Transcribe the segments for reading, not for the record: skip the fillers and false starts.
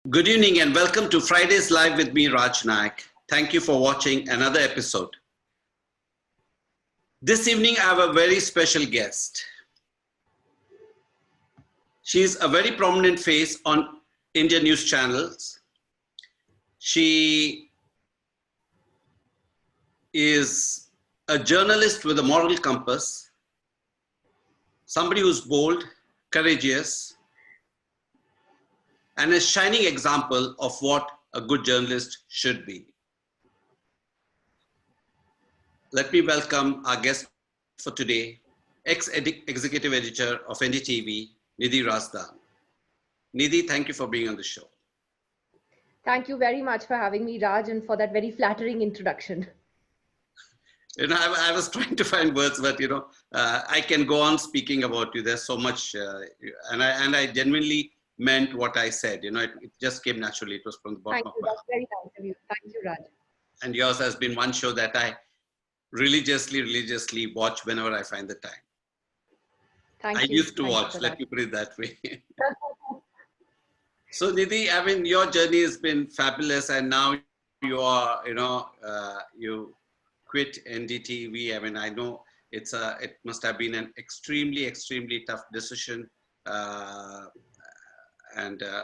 Good evening and welcome to Fridays Live with me, Raj Naik. Thank you for watching another episode. This evening, I have a very special guest. She is a very prominent face on Indian news channels. She is a journalist with a moral compass, somebody who's bold, courageous, and a shining example of what a good journalist should be. Let me welcome our guest for today, ex-executive editor of NDTV, Nidhi Razdan. Nidhi, thank you for being on the show. Thank you very much for having me, Raj, and for that very flattering introduction. I was trying to find words, but I can go on speaking about you. There's so much, and I genuinely meant what I said. It just came naturally. It was from the bottom of my heart. That's very nice of you. Thank you, Raj. And yours has been one show that I religiously watch whenever I find the time. I used to watch, let me put it that way. So Nidhi, I mean, your journey has been fabulous, and now you are, you quit NDTV. I mean, I know it must have been an extremely tough decision.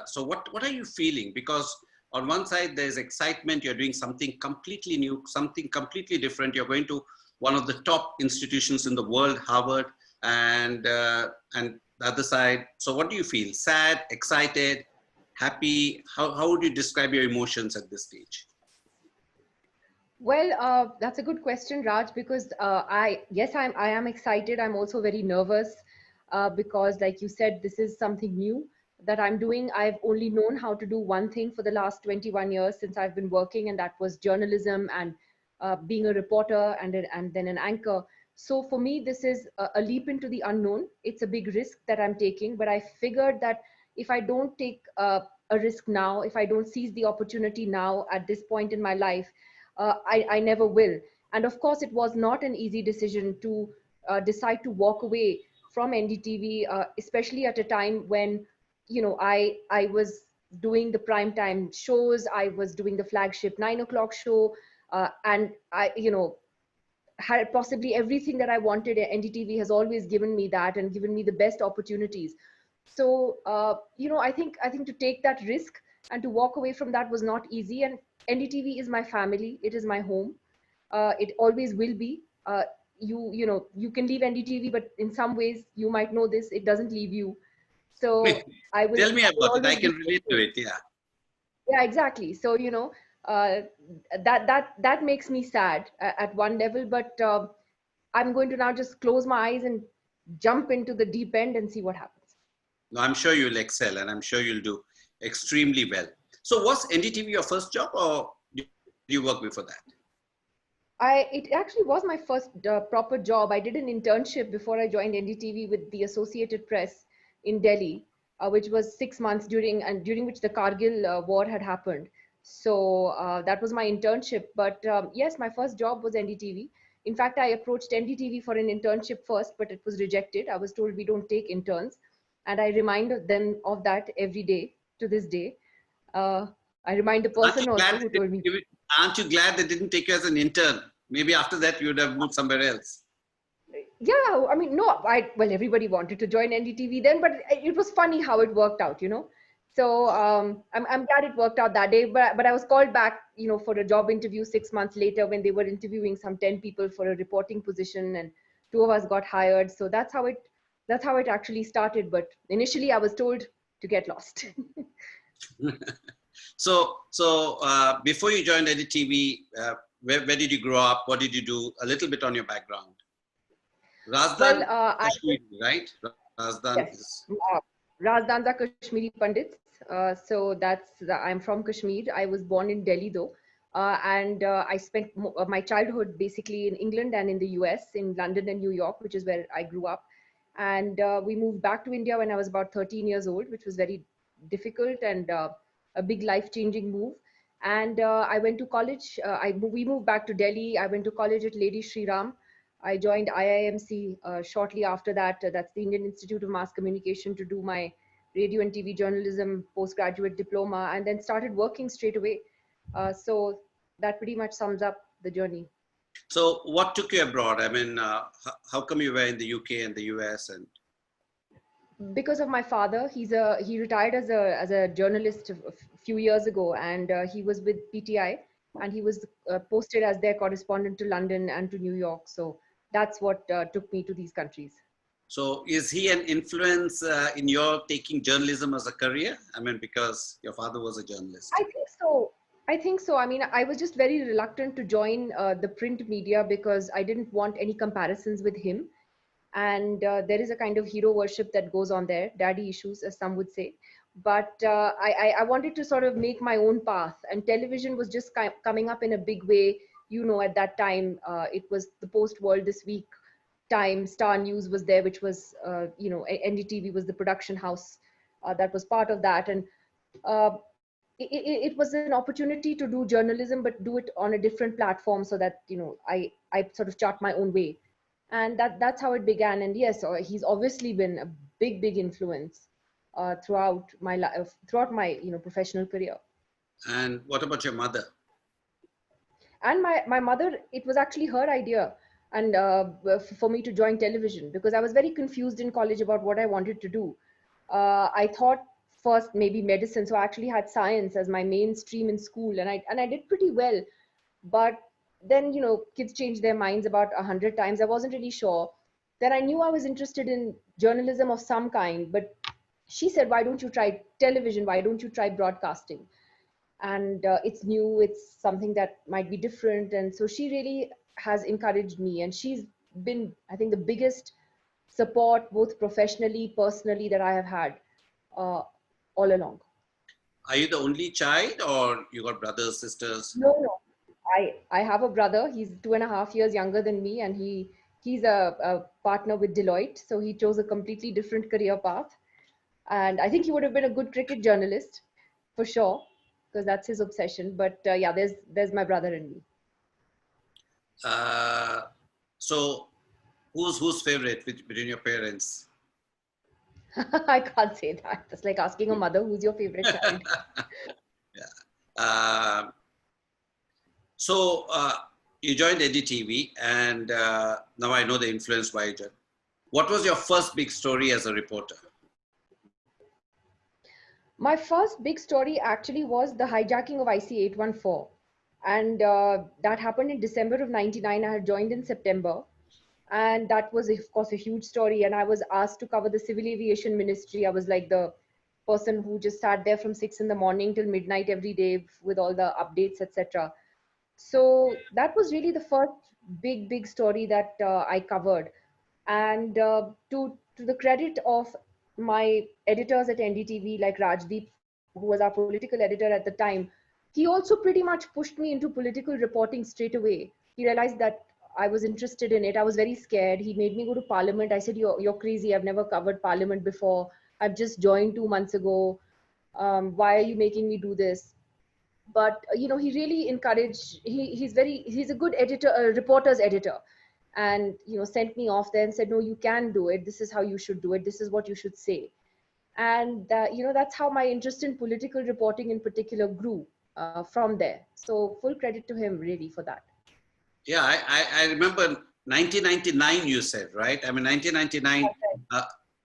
So what are you feeling? Because on one side, there's excitement. You're doing something completely new, something completely different. You're going to one of the top institutions in the world, Harvard, and the other side. So what do you feel? Sad, excited, happy? How would you describe your emotions at this stage? Well, that's a good question, Raj, because I am excited. I'm also very nervous because, like you said, this is something new that I'm doing. I've only known how to do one thing for the last 21 years since I've been working, and that was journalism and being a reporter and then an anchor. So for me, this is a leap into the unknown. It's a big risk that I'm taking, but I figured that if I don't take a risk now, if I don't seize the opportunity now at this point in my life, I never will. And of course, it was not an easy decision to decide to walk away from NDTV, especially at a time when I was doing the prime time shows. I was doing the flagship 9 o'clock show, and I had possibly everything that I wanted. NDTV has always given me that and given me the best opportunities. So I think to take that risk and to walk away from that was not easy. And NDTV is my family. It is my home. It always will be. You can leave NDTV, but in some ways you might know this. It doesn't leave you. So I will tell me about it. I can always relate to it. Yeah. Yeah, exactly. So that makes me sad at one level, but I'm going to now just close my eyes and jump into the deep end and see what happens. No, I'm sure you'll excel, and I'm sure you'll do extremely well. So was NDTV your first job, or did you work before that? It actually was my first proper job. I did an internship before I joined NDTV with the Associated Press in Delhi, which was 6 months during which the Kargil war had happened. So that was my internship. But yes, my first job was NDTV. In fact, I approached NDTV for an internship first, but it was rejected. I was told we don't take interns, and I remind them of that every day to this day. I remind the person also who told me. Aren't you glad they didn't take you as an intern? Maybe after that you would have moved somewhere else. Yeah, I mean, no, well, everybody wanted to join NDTV then, but it was funny how it worked out, So I'm glad it worked out that day. But I was called back, for a job interview 6 months later when they were interviewing some 10 people for a reporting position, and 2 of us got hired. So that's how it actually started. But initially, I was told to get lost. So before you joined NDTV, where did you grow up? What did you do? A little bit on your background. Razdan, Kashmiri, right? Razdan yes. is... Razdan's are Kashmiri Pandits. So I'm from Kashmir. I was born in Delhi though. And I spent my childhood basically in England and in the US, in London and New York, which is where I grew up. And we moved back to India when I was about 13 years old, which was very difficult and a big life-changing move. And I went to college. We moved back to Delhi. I went to college at Lady Shri Ram. I joined IIMC shortly after that. That's the Indian Institute of Mass Communication, to do my radio and TV journalism postgraduate diploma, and then started working straight away. So that pretty much sums up the journey. So what took you abroad? I mean, how come you were in the UK and the US? And Because of my father, he retired as a journalist a few years ago, and he was with PTI, and he was posted as their correspondent to London and to New York. So that's what took me to these countries. so is he an influence in your taking journalism as a career? I mean, because your father was a journalist. I think so. I think so. I mean, I was just very reluctant to join the print media because I didn't want any comparisons with him. And there is a kind of hero worship that goes on there, daddy issues, as some would say. But I wanted to sort of make my own path, and television was just coming up in a big way. You know, at that time, it was the post World This Week time. Star News was there, which was, NDTV was the production house that was part of that. And uh, it was an opportunity to do journalism, but do it on a different platform so that, I sort of chart my own way. And that's how it began. And yes, he's obviously been a big influence throughout my life, throughout my, professional career. And what about your mother? And my mother, it was actually her idea, and for me to join television, because I was very confused in college about what I wanted to do. I thought first maybe medicine, so I actually had science as my mainstream in school, and I did pretty well. But then, kids change their minds about 100 times. I wasn't really sure. Then I knew I was interested in journalism of some kind, but she said, why don't you try television? Why don't you try broadcasting? And it's new, it's something that might be different. And so she really has encouraged me, and she's been, I think, the biggest support, both professionally, personally, that I have had uh, all along. Are you the only child, or you got brothers, sisters? No. I have a brother. He's 2.5 years younger than me, and he's a partner with Deloitte. So he chose a completely different career path. And I think he would have been a good cricket journalist for sure, because that's his obsession. But yeah, there's my brother and me. So who's favorite between your parents? I can't say that. That's like asking a mother, who's your favorite child? Yeah. So you joined NDTV, and now I know the influence why you joined. What was your first big story as a reporter? My first big story actually was the hijacking of IC-814. And that happened in December of 99. I had joined in September. And that was, of course, a huge story. And I was asked to cover the Civil Aviation Ministry. I was like the person who just sat there from 6 in the morning till midnight every day with all the updates, etc. So that was really the first big story that I covered. And to the credit of my editors at NDTV, like Rajdeep, who was our political editor at the time, he also pretty much pushed me into political reporting straight away. He realized that I was interested in it. I was very scared. He made me go to Parliament. I said, you're crazy. I've never covered Parliament before. I've just joined 2 months ago. Why are you making me do this? But he really encouraged. He's a good editor, a reporter's editor, and sent me off there and said, no, you can do it. This is how you should do it. This is what you should say. And that's how my interest in political reporting in particular grew from there. So full credit to him really for that. Yeah, I remember 1999 you said, right? I mean, 1999,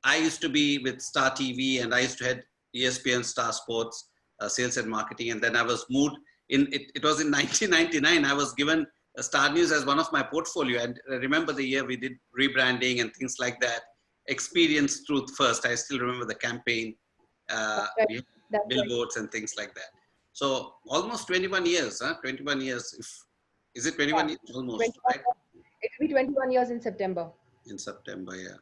I used to be with Star TV, and I used to head ESPN Star Sports, sales and marketing. And then I was moved in, it was in 1999, I was given Star News as one of my portfolio. And I remember the year we did rebranding and things like that. Experience Truth First. I still remember the campaign, billboards and things like that. So almost 21 years, 21 years. Is it 21 years? Almost, right? It will be 21 years in September. In September, yeah.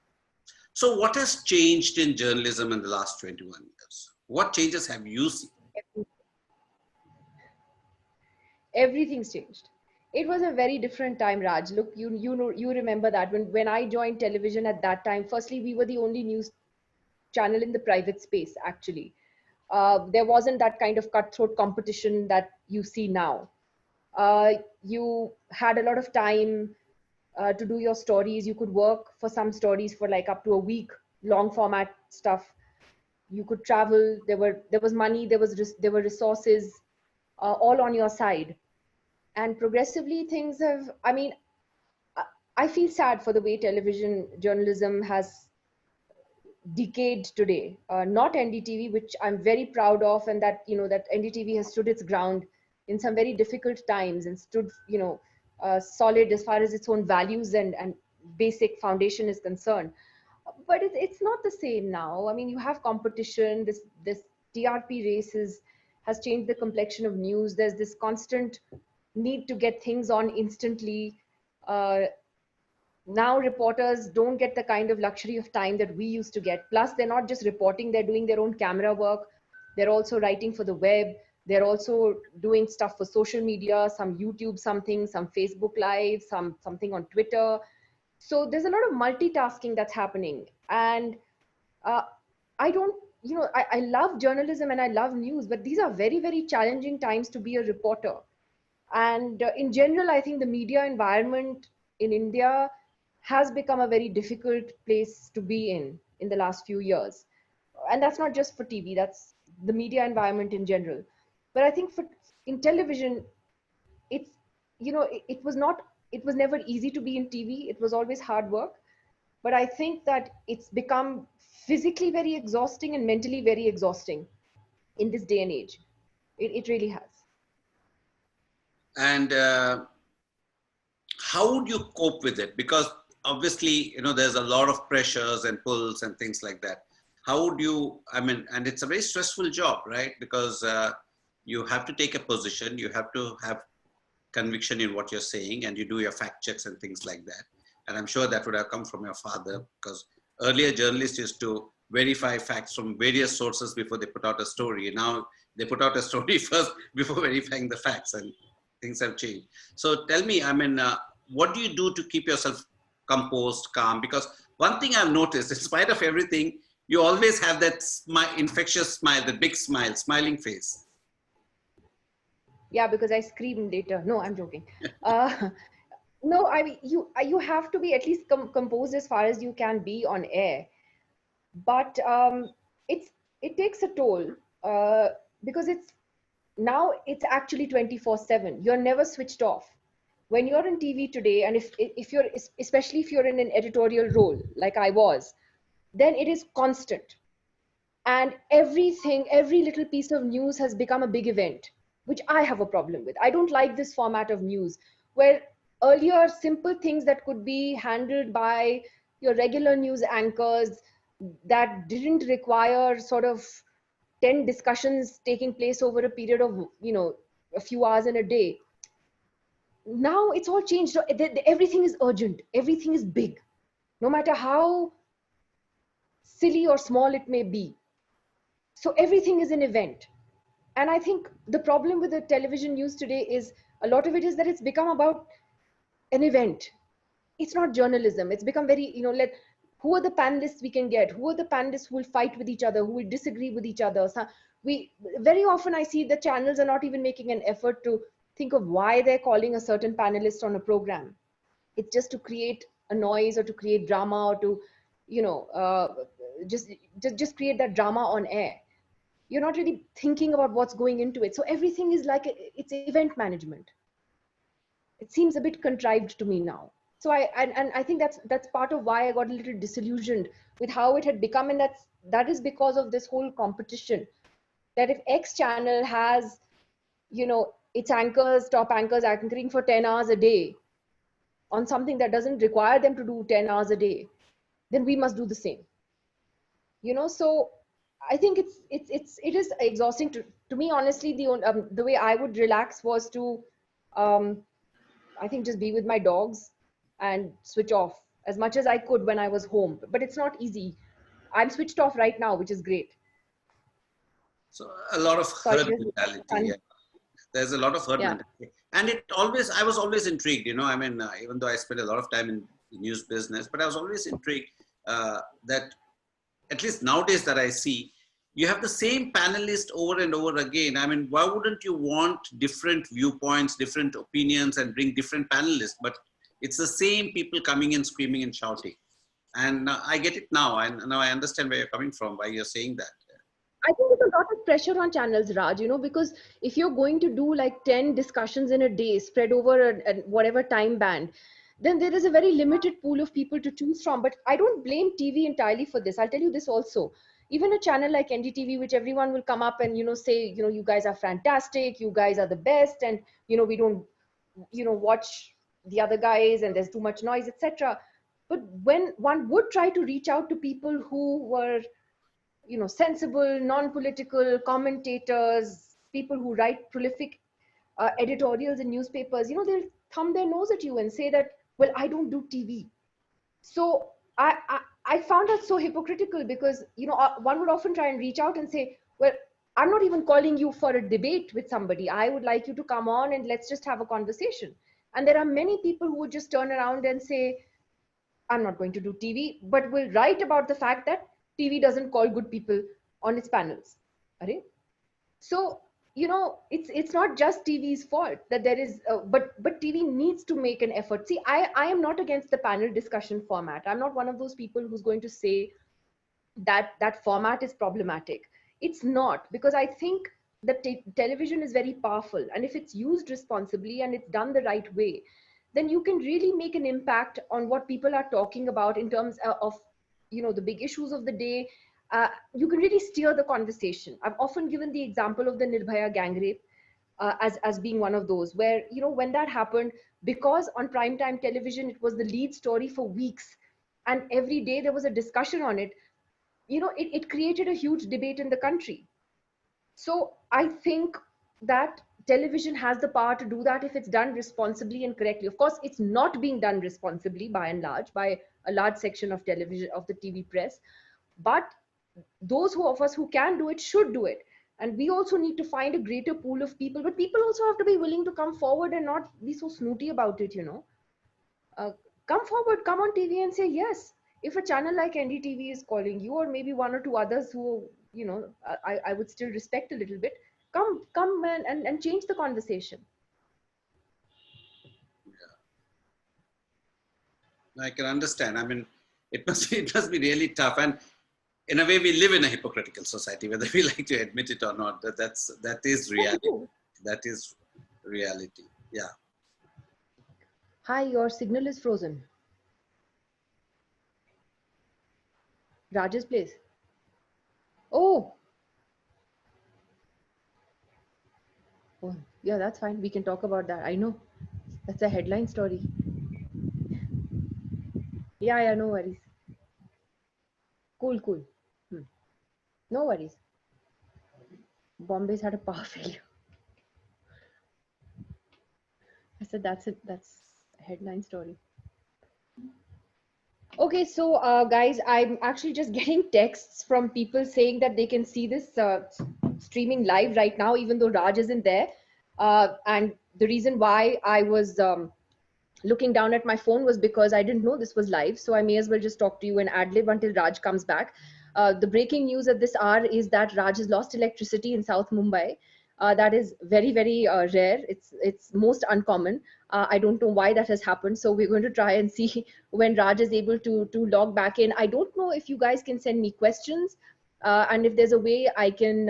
So what has changed in journalism in the last 21 years? What changes have you seen? Everything's changed. It was a very different time, Raj. Look, you remember that when I joined television at that time. Firstly, we were the only news channel in the private space. Actually, there wasn't that kind of cutthroat competition that you see now. You had a lot of time to do your stories. You could work for some stories for like up to a week, long format stuff. you could travel, there was money, there were resources, all on your side. And progressively things have, I mean, I I feel sad for the way television journalism has decade today. Not NDTV, which I'm very proud of, and that, you know, that NDTV has stood its ground in some very difficult times and stood, you know, solid as far as its own values and basic foundation is concerned. But it's not the same now. I mean, you have competition. This TRP race has changed the complexion of news. There's this constant need to get things on instantly. Uh, Now reporters don't get the kind of luxury of time that we used to get. Plus, they're not just reporting, they're doing their own camera work. They're also writing for the web. They're also doing stuff for social media, some YouTube something, some Facebook Live, something on Twitter. So there's a lot of multitasking that's happening. And uh, I don't, you know, I love journalism and I love news, but these are very, very challenging times to be a reporter. And in general, I think the media environment in India has become a very difficult place to be in the last few years. And that's not just for TV, that's the media environment in general. But I think for in television, it's, you know, it was not, it was never easy to be in TV. It was always hard work. But I think that it's become physically very exhausting and mentally very exhausting in this day and age. It really has. And how would you cope with it? Because obviously, you know, there's a lot of pressures and pulls and things like that. How would you, I mean, and it's a very stressful job, right? Because you have to take a position, you have to have conviction in what you're saying, and you do your fact checks and things like that. And I'm sure that would have come from your father, because earlier journalists used to verify facts from various sources before they put out a story. Now they put out a story first before verifying the facts, and things have changed. So tell me, I mean, what do you do to keep yourself composed, calm? Because one thing I've noticed, in spite of everything, you always have that infectious smile, the big smile, smiling face. Yeah, because I screamed later. No, I'm joking. Uh, no, I mean, you have to be at least composed as far as you can be on air. But it's it takes a toll, because it's now it's actually 24/7. You're never switched off. When you're on TV today, and if you're, especially if you're in an editorial role like I was, then it is constant. And everything, every little piece of news has become a big event, which I have a problem with. I don't like this format of news where earlier simple things that could be handled by your regular news anchors, that didn't require sort of 10 discussions taking place over a period of, you know, a few hours in a day. Now it's all changed. So everything is urgent, everything is big, no matter how silly or small it may be. So everything is an event. And I think the problem with the television news today is a lot of it is that it's become about an event. It's not journalism. It's become very, you know, who are the panelists we can get? Who are the panelists who will fight with each other, who will disagree with each other? So we very often I see the channels are not even making an effort to think of why they're calling a certain panelist on a program. It's just to create a noise or to create drama or to, you know, just create that drama on air. You're not really thinking about what's going into it. So everything is like it's event management. It seems a bit contrived to me now. So I think that's part of why I got a little disillusioned with how it had become, and that is because of this whole competition. That if X channel has, you know, its anchors, top anchors anchoring for 10 hours a day on something that doesn't require them to do 10 hours a day, then we must do the same. You know, so I think it is exhausting to me. Honestly, the way I would relax was to, I think, just be with my dogs and switch off as much as I could when I was home. But it's not easy. I'm switched off right now, which is great. So a lot of Sorry, herd mentality. Yeah. There's a lot of herd mentality. And I was always intrigued, you know, I mean, even though I spent a lot of time in the news business, but I was always intrigued that at least nowadays that I see, you have the same panelist over and over again. I mean, why wouldn't you want different viewpoints, different opinions, and bring different panelists? But it's the same people coming in, screaming and shouting. And I get it now. And now I understand where you're coming from, why you're saying that. I think there's a lot of pressure on channels, Raj, because if you're going to do like 10 discussions in a day spread over a whatever time band, then there is a very limited pool of people to choose from. But I don't blame TV entirely for this. I'll tell you this also. Even a channel like NDTV, which everyone will come up and, say, you guys are fantastic, you guys are the best, and, we don't, watch the other guys and there's too much noise, etc. But when one would try to reach out to people who were sensible, non-political commentators, people who write prolific editorials in newspapers, they'll thumb their nose at you and say that, well, I don't do TV. So I found that so hypocritical because, one would often try and reach out and say, well, I'm not even calling you for a debate with somebody. I would like you to come on and let's just have a conversation. And there are many people who would just turn around and say, I'm not going to do TV, but will write about the fact that TV doesn't call good people on its panels. Right? So, it's not just TV's fault that there is, but TV needs to make an effort. See, I am not against the panel discussion format. I'm not one of those people who's going to say that that format is problematic. It's not, because I think that television is very powerful, and if it's used responsibly and it's done the right way, then you can really make an impact on what people are talking about in terms of the big issues of the day. You can really steer the conversation. I've often given the example of the Nirbhaya gang rape as being one of those where, when that happened, because on primetime television it was the lead story for weeks and every day there was a discussion on it, it created a huge debate in the country. So I think that television has the power to do that if it's done responsibly and correctly. Of course, it's not being done responsibly by and large by a large section of television, of the TV press, but those of us who can do it should do it. And we also need to find a greater pool of people, but people also have to be willing to come forward and not be so snooty about it. uh, Come forward, come on TV and say yes. If a channel like NDTV is calling you, or maybe one or two others who, I would still respect a little bit, come and change the conversation. I can understand. I mean, it must be really tough. And in a way, we live in a hypocritical society, whether we like to admit it or not. That is reality. That is reality. Yeah. Hi, your signal is frozen. Raj's place. Oh, oh, yeah, that's fine. We can talk about that. I know. That's a headline story. Yeah, no worries. Cool, cool. No worries. Bombay's had a power failure. I said that's it. That's a headline story. Okay, so guys, I'm actually just getting texts from people saying that they can see this streaming live right now, even though Raj isn't there. And the reason why I was looking down at my phone was because I didn't know this was live. So I may as well just talk to you in ad lib until Raj comes back. The breaking news at this hour is that Raj has lost electricity in South Mumbai. That is very, very rare. It's most uncommon. I don't know why that has happened. So we're going to try and see when Raj is able to log back in. I don't know if you guys can send me questions, and if there's a way I can,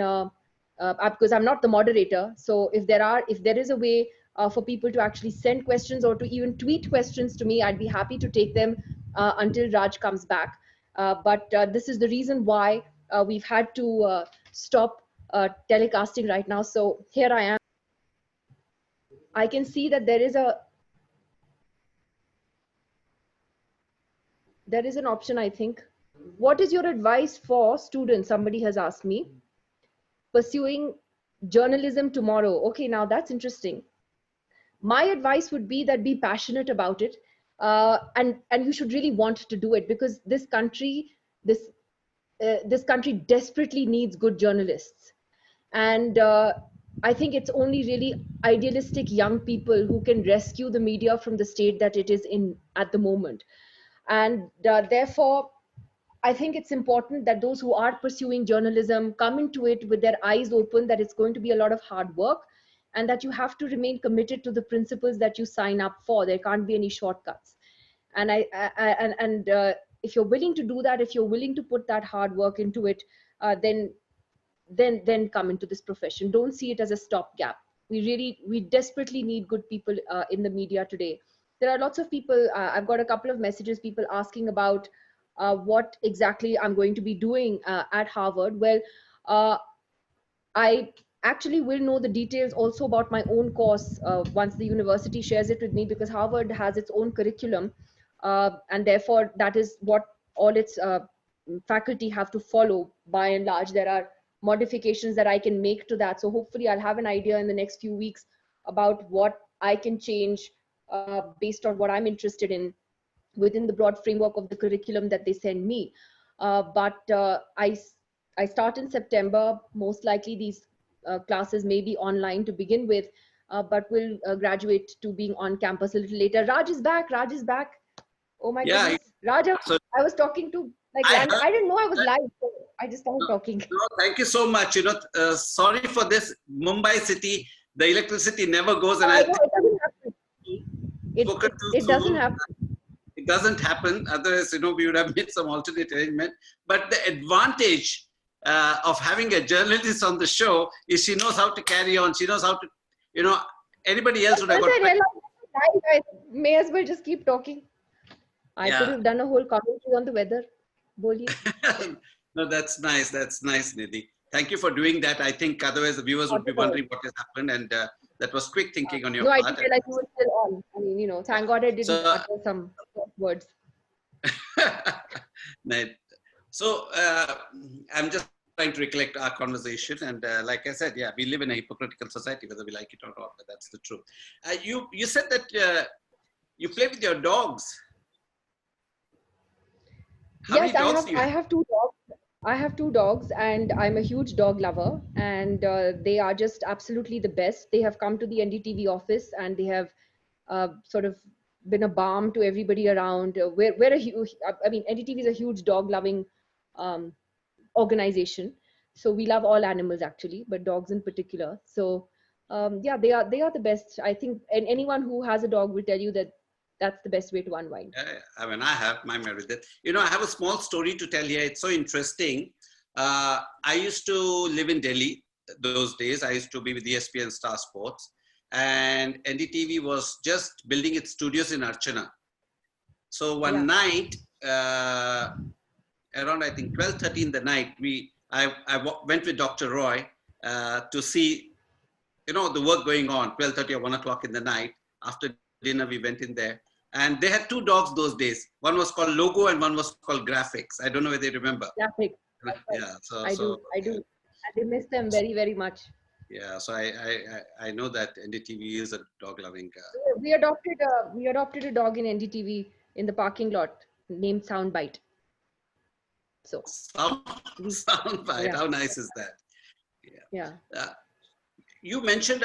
because I'm not the moderator. So if there is a way for people to actually send questions or to even tweet questions to me, I'd be happy to take them until Raj comes back. But this is the reason why we've had to stop telecasting right now. So here I am. I can see that there is an option, I think. What is your advice for students? Somebody has asked me. Pursuing journalism tomorrow. Okay, now that's interesting. My advice would be that be passionate about it, and you should really want to do it, because this country desperately needs good journalists. And I think it's only really idealistic young people who can rescue the media from the state that it is in at the moment. And therefore, I think it's important that those who are pursuing journalism come into it with their eyes open, that it's going to be a lot of hard work, and that you have to remain committed to the principles that you sign up for. There can't be any shortcuts. And if you're willing to do that, if you're willing to put that hard work into it, then then come into this profession. Don't see it as a stopgap. We desperately need good people in the media today. There are lots of people. I've got a couple of messages, people asking about what exactly I'm going to be doing at Harvard. Well, I actually will know the details also about my own course once the university shares it with me, because Harvard has its own curriculum, and therefore that is what all its faculty have to follow by and large. There are modifications that I can make to that. So hopefully I'll have an idea in the next few weeks about what I can change based on what I'm interested in within the broad framework of the curriculum that they send me. I start in September. Most likely these classes may be online to begin with, but will graduate to being on campus a little later. Raj is back. Raj is back. Oh my Yeah. goodness. Raj, So I was talking to like I heard I didn't know I was that. live. So I just started No, talking. no, thank you so much. Sorry for this. Mumbai city, the electricity never goes, and I No, it doesn't happen. spoken too It doesn't soon. happen. It doesn't happen. Otherwise, we would have made some alternate arrangement. But the advantage of having a journalist on the show is she knows how to carry on. She knows how to, anybody else would have Once got. I realized I may as well just keep talking. I could Yeah. have done a whole commentary on the weather. Boliye. No, that's nice. That's nice, Nidhi. Thank you for doing that. I think otherwise the viewers would be wondering what has happened, and that was quick thinking on your No, I part. didn't realize you were still on. I mean, thank God I didn't So, utter some words. Right. So I'm just trying to recollect our conversation, and like I said, yeah, we live in a hypocritical society, whether we like it or not. But that's the truth. You said that you play with your dogs. How Yes, many dogs do you I have? have two dogs. I have two dogs, and I'm a huge dog lover, and they are just absolutely the best. They have come to the NDTV office, and they have sort of been a balm to everybody around. We're a huge, I mean, NDTV is a huge dog loving um, organization. So we love all animals actually, but dogs in particular. So yeah, they are the best. I think, and anyone who has a dog will tell you that that's the best way to unwind. I mean, I have my married it. I have a small story to tell here. It's so interesting. I used to live in Delhi those days. I used to be with ESPN Star Sports, and NDTV was just building its studios in Archana. So one night, around I think 12:30 in the night, I went with Dr. Roy to see, the work going on. 12:30 or 1 o'clock in the night. After dinner, we went in there. And they had two dogs those days. One was called Logo and one was called Graphics. I don't know whether you remember. Graphics. Yeah. I do. I miss them very, very much. Yeah. So I know that NDTV is a dog loving. We adopted a dog in NDTV in the parking lot named Soundbite. So Soundbite. Yeah. How nice is that? Yeah. You mentioned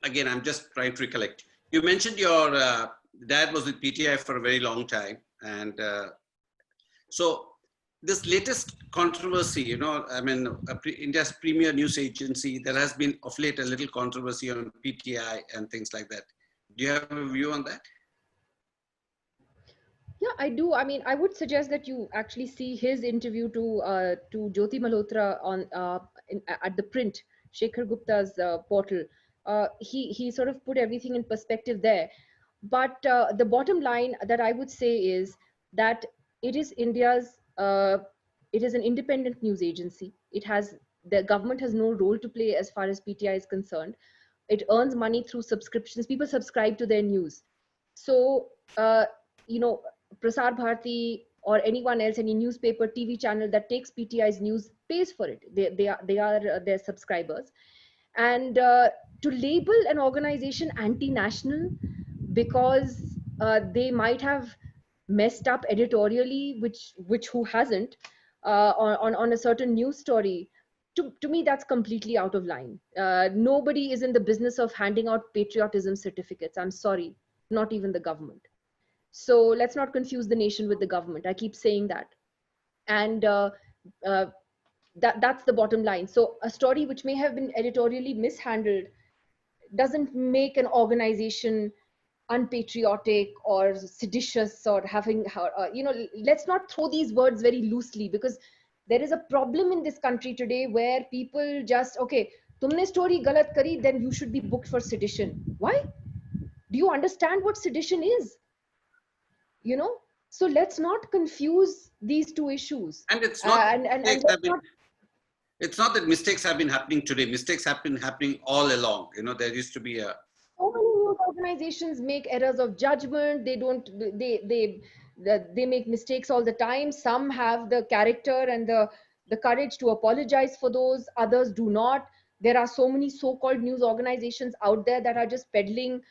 again. I'm just trying to recollect. You mentioned your dad was with PTI for a very long time, and so this latest controversy, I mean, India's premier news agency, there has been of late a little controversy on PTI and things like that. Do you have a view on that? Yeah, I do. I mean, I would suggest that you actually see his interview to Jyoti Malhotra on at the print, Shekhar Gupta's portal. He sort of put everything in perspective there. But the bottom line that I would say is that it is it is an independent news agency. The government has no role to play as far as PTI is concerned. It earns money through subscriptions. People subscribe to their news. So, Prasar Bharati or anyone else, any newspaper, TV channel that takes PTI's news pays for it. They are their subscribers. And to label an organization anti-national because they might have messed up editorially, which who hasn't, on a certain news story, to me that's completely out of line. Nobody is in the business of handing out patriotism certificates. I'm sorry, not even the government. So let's not confuse the nation with the government. I keep saying that. And that's the bottom line. So a story which may have been editorially mishandled doesn't make an organization unpatriotic or seditious or having, let's not throw these words very loosely, because There is a problem in this country today where people just, okay, tumne story galat kari, then you should be booked for sedition. Why? Do you understand what sedition is? You know, so let's not confuse these two issues. And it's not that And mistakes let's have been, not. it's not that mistakes have been happening today. Mistakes have been happening all along. You know, there used to be a, So many news organizations make errors of judgment. They don't. They make mistakes all the time. Some have the character and the courage to apologize for those. Others do not. There are so many so-called news organizations out there that are just peddling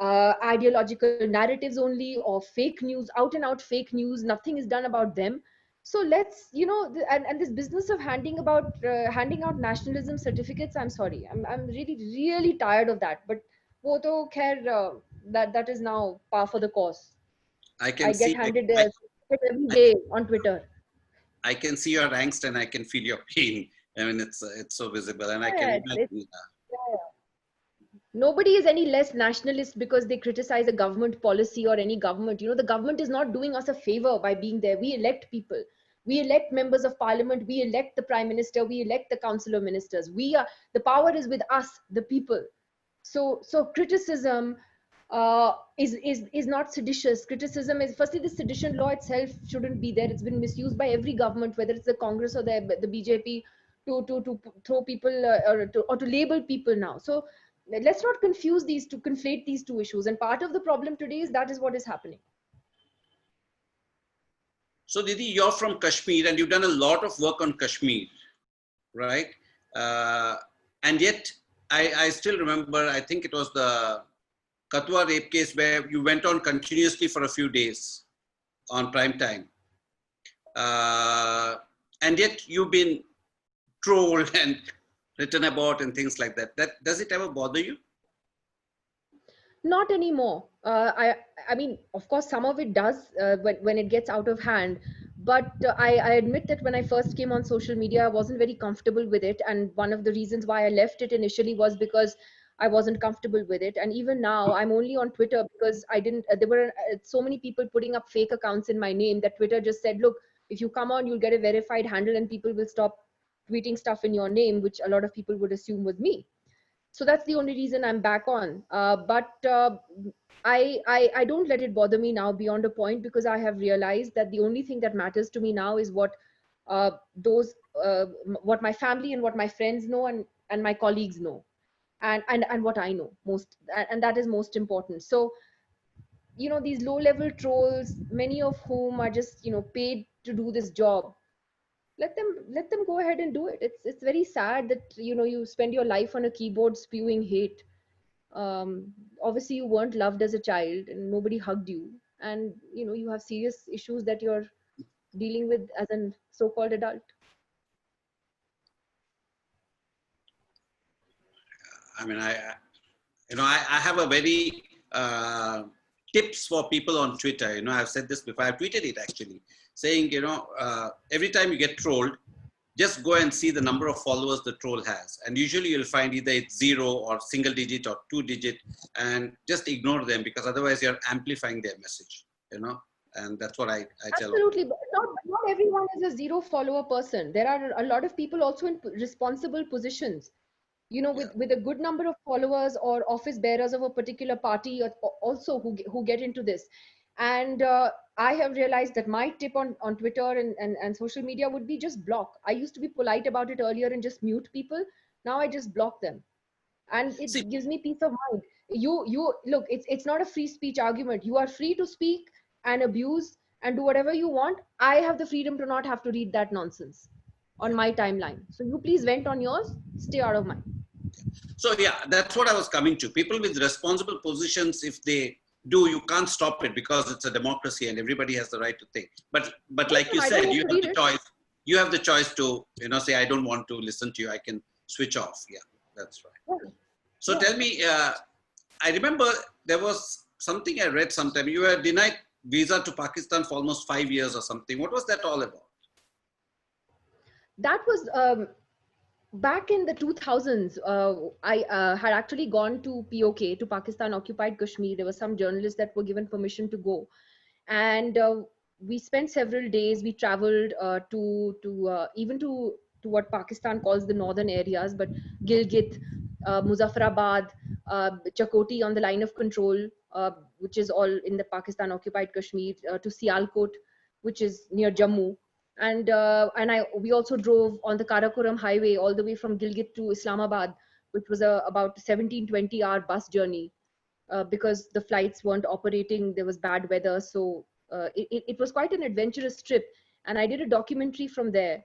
ideological narratives only, or fake news, out and out fake news. Nothing is done about them. So let's, you know, and this business of handing out nationalism certificates, I'm sorry, I'm really really tired of that. But वो तो खैर, that is now par for the course. I I can get see, handed every day on Twitter. I can see your angst and I can feel your pain. I mean, it's so visible, and I can Yeah, imagine. yeah. Nobody is any less nationalist because they criticize a government policy or any government. You know, the government is not doing us a favor by being there. We elect people. We elect members of parliament. We elect the prime minister. We elect the council of ministers. The power is with us, the people. So criticism is not seditious. Criticism is, firstly, the sedition law itself shouldn't be there. It's been misused by every government, whether it's the Congress or the BJP, to throw people or to label people now. So let's not confuse these to conflate these two issues. And part of the problem today is that is what is happening. So, Didi, you're from Kashmir and you've done a lot of work on Kashmir, right? And yet, I still remember, I think it was the Katwa rape case where you went on continuously for a few days on prime time. And yet you've been trolled and written about and things like that. Does it ever bother you? Not anymore. I mean, of course, some of it does when it gets out of hand. But I admit that when I first came on social media, I wasn't very comfortable with it. And one of the reasons why I left it initially was because I wasn't comfortable with it. And even now, I'm only on Twitter because I didn't. There were so many people putting up fake accounts in my name that Twitter just said, look, if you come on, you'll get a verified handle, and people will stop tweeting stuff in your name, which a lot of people would assume was me. So that's the only reason I'm back on. But I don't let it bother me now beyond a point, because I have realized that the only thing that matters to me now is what what my family and what my friends know, and my colleagues know, and what I know most, and that is most important. So, you know, these low level trolls, many of whom are just, you know, paid to do this job, let them go ahead and do it. It's very sad that, you know, you spend your life on a keyboard spewing hate. Obviously you weren't loved as a child and nobody hugged you, and you know, you have serious issues that you're dealing with as a so-called adult. I mean, I have a very tips for people on Twitter. You know, I've said this before. I've tweeted it actually, saying, you know, every time you get trolled, just go and see the number of followers the troll has. And usually you'll find either it's 0 or single digit or 2 digit, and just ignore them, because otherwise you're amplifying their message, you know. And that's what I tell. Absolutely, but not everyone is a 0 follower person. There are a lot of people also in responsible positions, you know, with a good number of followers or office bearers of a particular party, also who get into this. And I have realized that my tip on Twitter and social media would be just block. I used to be polite about it earlier and just mute people. Now I just block them, and it gives me peace of mind. You look, it's not a free speech argument. You are free to speak and abuse and do whatever you want. I have the freedom to not have to read that nonsense on my timeline. So you please vent on yours, stay out of mine. So yeah, that's what I was coming to. People with responsible positions, if they do, you can't stop it, because it's a democracy and everybody has the right to think. But like you said, you have the choice. You have the choice to, you know, say, I don't want to listen to you. I can switch off. Yeah, that's right. Yeah. So tell me, I remember there was something I read sometime. You were denied visa to Pakistan for almost 5 years or something. What was that all about? That was back in the 2000s. I had actually gone to POK, to Pakistan Occupied Kashmir. There were some journalists that were given permission to go. And we spent several days. We traveled even to what Pakistan calls the northern areas, but Gilgit, Muzaffarabad, Chakoti on the line of control, which is all in the Pakistan occupied Kashmir, to Sialkot, which is near Jammu. And we also drove on the Karakoram highway all the way from Gilgit to Islamabad, which was about 17-20 hour bus journey, because the flights weren't operating. There was bad weather, so it was quite an adventurous trip. And I did a documentary from there,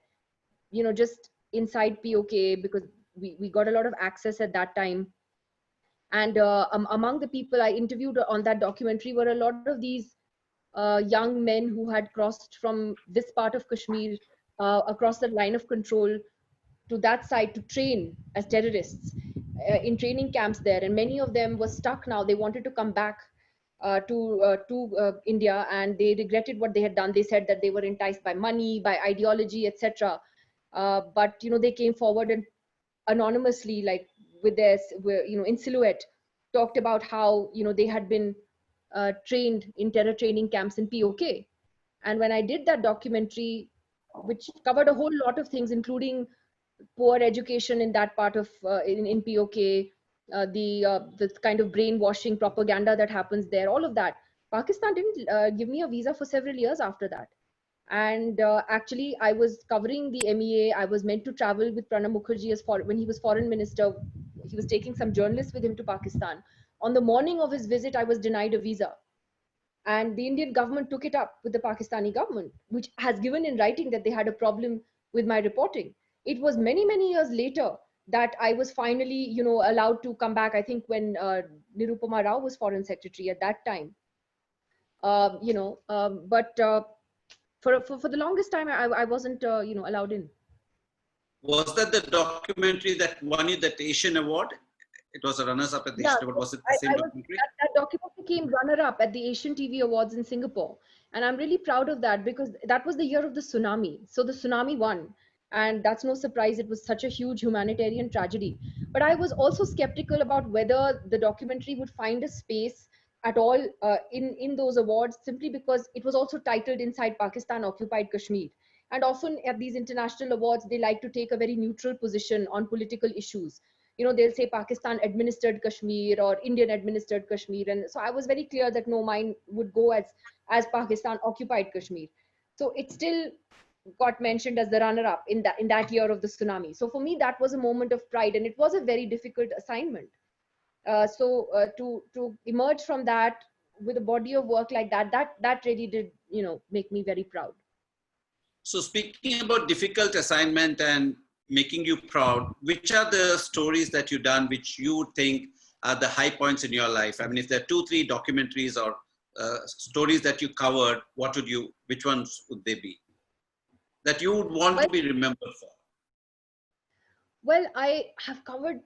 just inside POK, because we got a lot of access at that time. And among the people I interviewed on that documentary were a lot of these young men who had crossed from this part of Kashmir across the line of control to that side to train as terrorists in training camps there. And many of them were stuck now. They wanted to come back to India, and they regretted what they had done. They said that they were enticed by money, by ideology, etc. But they came forward and anonymously, like with their, in silhouette, talked about how they had been trained in terror training camps in POK. And when I did that documentary, which covered a whole lot of things, including poor education in that part of in POK, the kind of brainwashing propaganda that happens there, all of that, Pakistan didn't give me a visa for several years after that. And actually, I was covering the MEA. I was meant to travel with Pranab Mukherjee when he was foreign minister. He was taking some journalists with him to Pakistan. On the morning of his visit, I was denied a visa. And the Indian government took it up with the Pakistani government, which has given in writing that they had a problem with my reporting. It was many, many years later that I was finally, allowed to come back. I think when Nirupama Rao was foreign secretary at that time. But for the longest time, I wasn't, allowed in. Was that the documentary that won you that Asian award? It was a runners-up at the Asian Award. Was it the same documentary? That documentary came runner-up at the Asian TV Awards in Singapore. And I'm really proud of that, because that was the year of the tsunami. So the tsunami won. And that's no surprise. It was such a huge humanitarian tragedy. But I was also skeptical about whether the documentary would find a space at all in those awards, simply because it was also titled Inside Pakistan Occupied Kashmir. And often at these international awards, they like to take a very neutral position on political issues. They'll say Pakistan administered Kashmir or Indian administered Kashmir. And so I was very clear that no, mine would go as Pakistan occupied Kashmir. So it still got mentioned as the runner-up in that year of the tsunami. So for me, that was a moment of pride, and it was a very difficult assignment. To emerge from that with a body of work like that really did, make me very proud. So speaking about difficult assignment and making you proud, which are the stories that you've done which you think are the high points in your life? I mean, if there are 2-3 documentaries or stories that you covered, which ones would they be that you would want to be remembered for? Well, I have covered,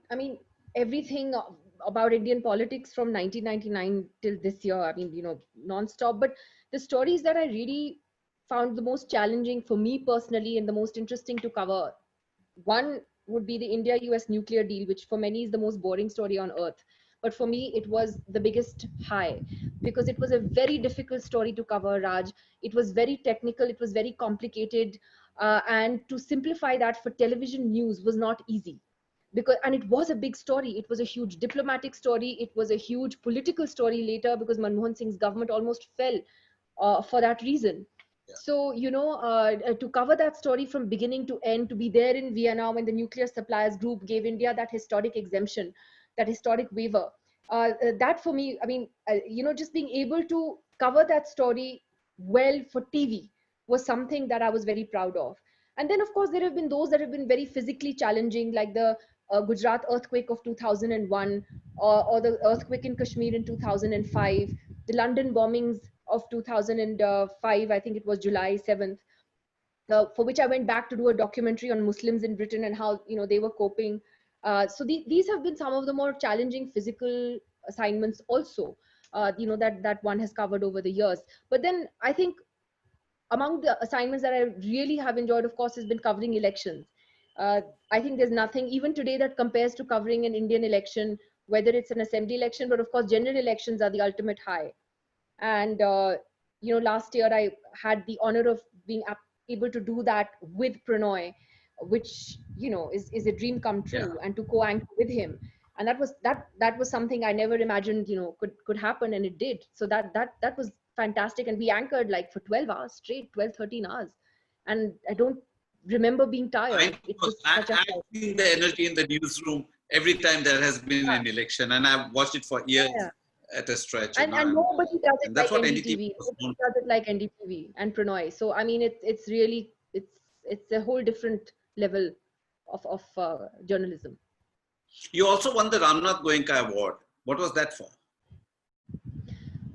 everything about Indian politics from 1999 till this year. Non-stop. But the stories that I really found the most challenging for me personally and the most interesting to cover, one would be the India-US nuclear deal, which for many is the most boring story on earth. But for me, it was the biggest high, because it was a very difficult story to cover, Raj. It was very technical. It was very complicated. And to simplify that for television news was not easy. And it was a big story. It was a huge diplomatic story. It was a huge political story later, because Manmohan Singh's government almost fell for that reason. Yeah. So, to cover that story from beginning to end, to be there in Vienna when the Nuclear Suppliers Group gave India that historic exemption, that historic waiver, that for me, just being able to cover that story well for TV was something that I was very proud of. And then, of course, there have been those that have been very physically challenging, like the Gujarat earthquake of 2001, or the earthquake in Kashmir in 2005, the London bombings of 2005, I think it was July 7th, for which I went back to do a documentary on Muslims in Britain and how, they were coping. So these have been some of the more challenging physical assignments also, that one has covered over the years. But then I think among the assignments that I really have enjoyed, of course, has been covering elections. I think there's nothing even today that compares to covering an Indian election, whether it's an assembly election, but of course, general elections are the ultimate high. And last year I had the honor of being able to do that with Pranoy, which is a dream come Yeah. true, and to co-anchor with him. And that was something I never imagined could happen, and it did. So that was fantastic. And we anchored like for 12 hours straight, 12, 13 hours, and I don't remember being I tired. It know. was such a I've seen the energy in the newsroom every time there has been an election, and I've watched it for years yeah. at a stretch. And nobody does it And like that's what NDTV NDTV. was Nobody known. does it like NDTV and Pranoy. So I mean, it's really it's a whole different level of journalism. You also won the Ramnath Goenka Award. What was that for?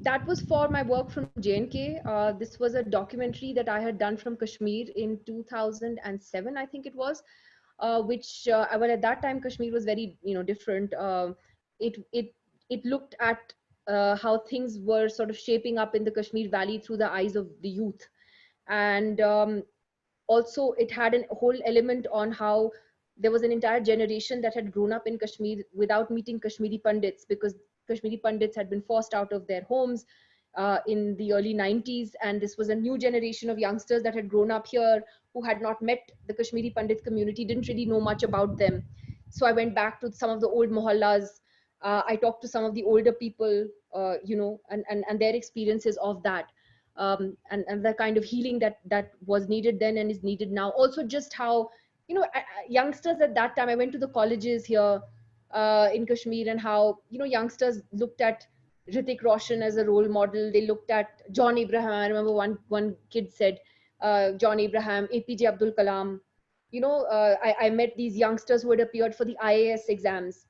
That was for my work from J&K. This was a documentary that I had done from Kashmir in 2007, I think it was, which well, at that time Kashmir was very different. It it it looked at how things were sort of shaping up in the Kashmir Valley through the eyes of the youth, and also it had a whole element on how there was an entire generation that had grown up in Kashmir without meeting Kashmiri Pandits, because Kashmiri Pandits had been forced out of their homes in the early 90s. And this was a new generation of youngsters that had grown up here, who had not met the Kashmiri Pandit community, didn't really know much about them. So I went back to some of the old mohallas. I talked to some of the older people, and their experiences of that. And the kind of healing that was needed then and is needed now. Also, just how youngsters at that time, I went to the colleges here in Kashmir, and how youngsters looked at Hrithik Roshan as a role model. They looked at John Abraham. I remember one kid said John Abraham, APJ Abdul Kalam. I met these youngsters who had appeared for the IAS exams,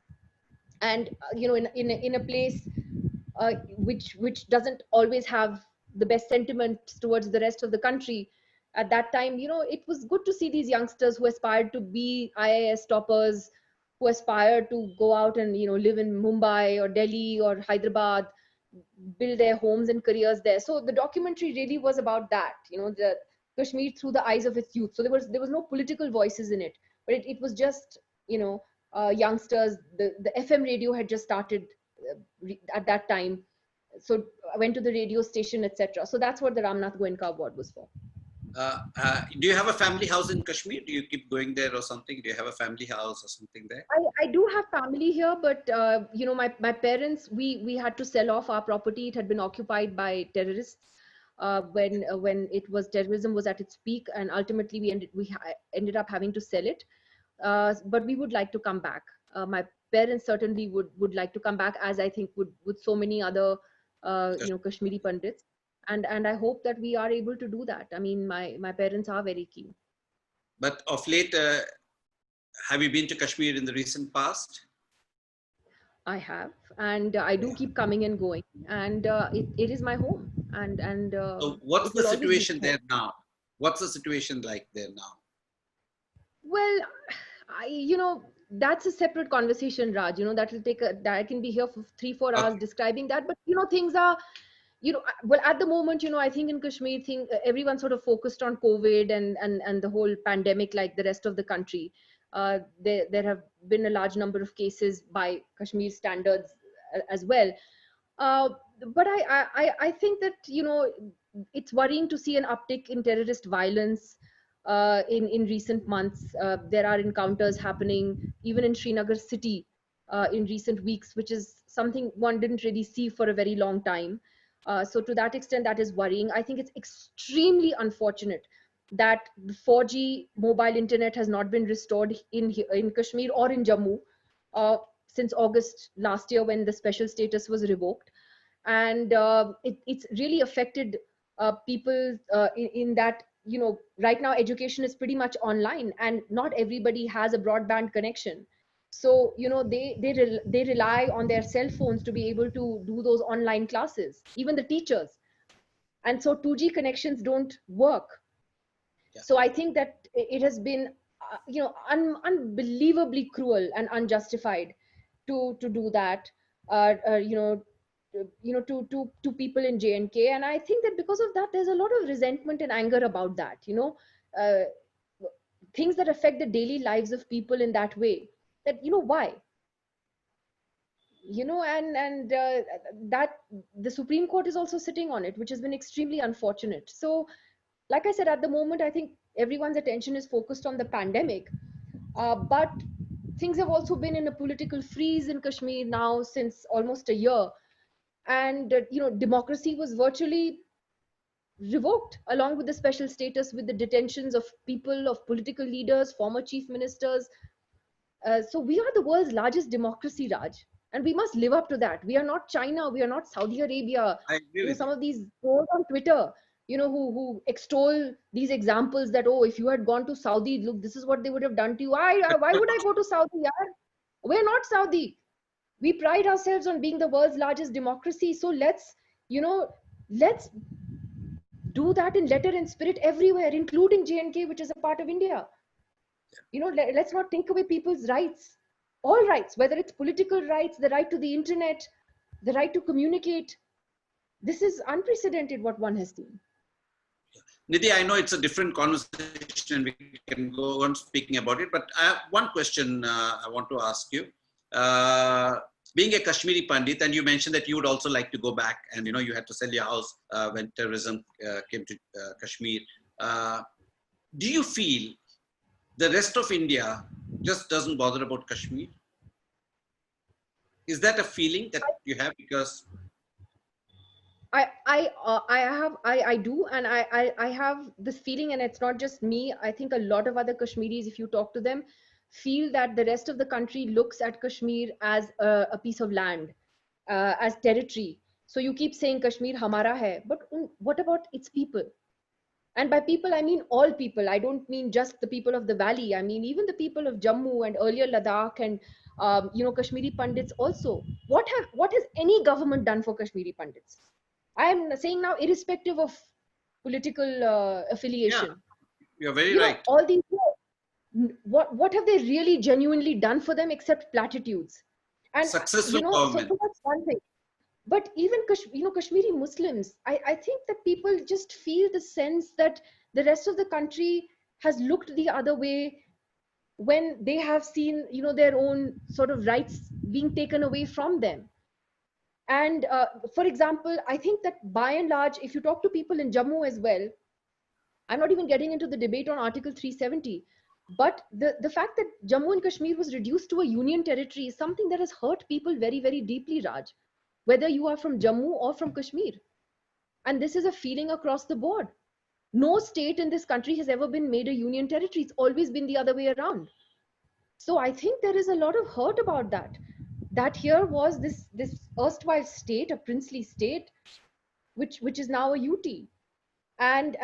and in a place which doesn't always have the best sentiments towards the rest of the country. At that time, it was good to see these youngsters who aspired to be IAS toppers, who aspired to go out and live in Mumbai or Delhi or Hyderabad, build their homes and careers there. So the documentary really was about that, the Kashmir through the eyes of its youth. So there was no political voices in it, but it was just youngsters. The FM radio had just started at that time, so I went to the radio station, etc. So that's what the Ramnath Goenka Award was for. Do you have a family house in Kashmir? Do you keep going there or something? Do you have a family house or something there? I do have family here, but my parents, we had to sell off our property. It had been occupied by terrorists when terrorism was at its peak, and ultimately we ended up having to sell it. But we would like to come back. My parents certainly would like to come back, as I think would so many other Kashmiri Pandits, and I hope that we are able to do that. I mean, my parents are very keen. But of late, have you been to Kashmir in the recent past? I have, and I do keep coming and going, and it is my home. And so what's the situation there now? What's the situation like there now? Well, that's a separate conversation, Raj. That will that I can be here for 3-4 hours describing that. But things are, well, at the moment, I think in Kashmir, everyone sort of focused on COVID and the whole pandemic, like the rest of the country. There have been a large number of cases by Kashmir standards as well. But I think that it's worrying to see an uptick in terrorist violence in recent months. There are encounters happening even in Srinagar city in recent weeks, which is something one didn't really see for a very long time. So to that extent, that is worrying. I think it's extremely unfortunate that the 4G mobile internet has not been restored in Kashmir or in Jammu since August last year, when the special status was revoked. And it's really affected people in that, right now education is pretty much online, and not everybody has a broadband connection. So they rely on their cell phones to be able to do those online classes, even the teachers. And so 2G connections don't work. Yeah. So I think that it has been unbelievably cruel and unjustified to do that to people in J&K. And I think that because of that, there's a lot of resentment and anger about that, things that affect the daily lives of people in that way. That, why? and that the Supreme Court is also sitting on it, which has been extremely unfortunate. So, like I said, at the moment, I think everyone's attention is focused on the pandemic, but things have also been in a political freeze in Kashmir now since almost a year, and democracy was virtually revoked along with the special status, with the detentions of people, of political leaders, former chief ministers. So we are the world's largest democracy, Raj, and we must live up to that. We are not China, we are not Saudi Arabia. I agree with you. Some of these trolls on Twitter, who extol these examples that, oh, if you had gone to Saudi, look, this is what they would have done to you. Why would I go to Saudi? Yaar? We're not Saudi. We pride ourselves on being the world's largest democracy. So let's do that in letter and spirit everywhere, including J&K, which is a part of India. Let's not take away people's rights, all rights, whether it's political rights, the right to the internet, the right to communicate. This is unprecedented what one has seen. Nidhi, I know it's a different conversation and we can go on speaking about it, but I have one question I want to ask you. Being a Kashmiri Pandit, and you mentioned that you would also like to go back and you had to sell your house when terrorism came to Kashmir. Do you feel the rest of India just doesn't bother about Kashmir? Is that a feeling that you have? Because I do, and I have this feeling, and it's not just me. I think a lot of other Kashmiris, if you talk to them, feel that the rest of the country looks at Kashmir as a piece of land, as territory. So you keep saying Kashmir hamara hai, but what about its people? And by people, I mean all people. I don't mean just the people of the valley. I mean even the people of Jammu and earlier Ladakh and Kashmiri Pandits also. What has any government done for Kashmiri Pandits? I am saying now, irrespective of political affiliation. Yeah, you're very right. All these, what have they really genuinely done for them except platitudes? And successful government. So that's one thing. But even Kashmiri Muslims, I think that people just feel the sense that the rest of the country has looked the other way when they have seen their own sort of rights being taken away from them. And for example, I think that by and large, if you talk to people in Jammu as well, I'm not even getting into the debate on Article 370, but the fact that Jammu and Kashmir was reduced to a union territory is something that has hurt people very, very deeply, Raj, whether you are from Jammu or from Kashmir. And this is a feeling across the board. No state in this country has ever been made a union territory. It's always been the other way around. So I think there is a lot of hurt about that. That here was this erstwhile state, a princely state, which is now a UT. And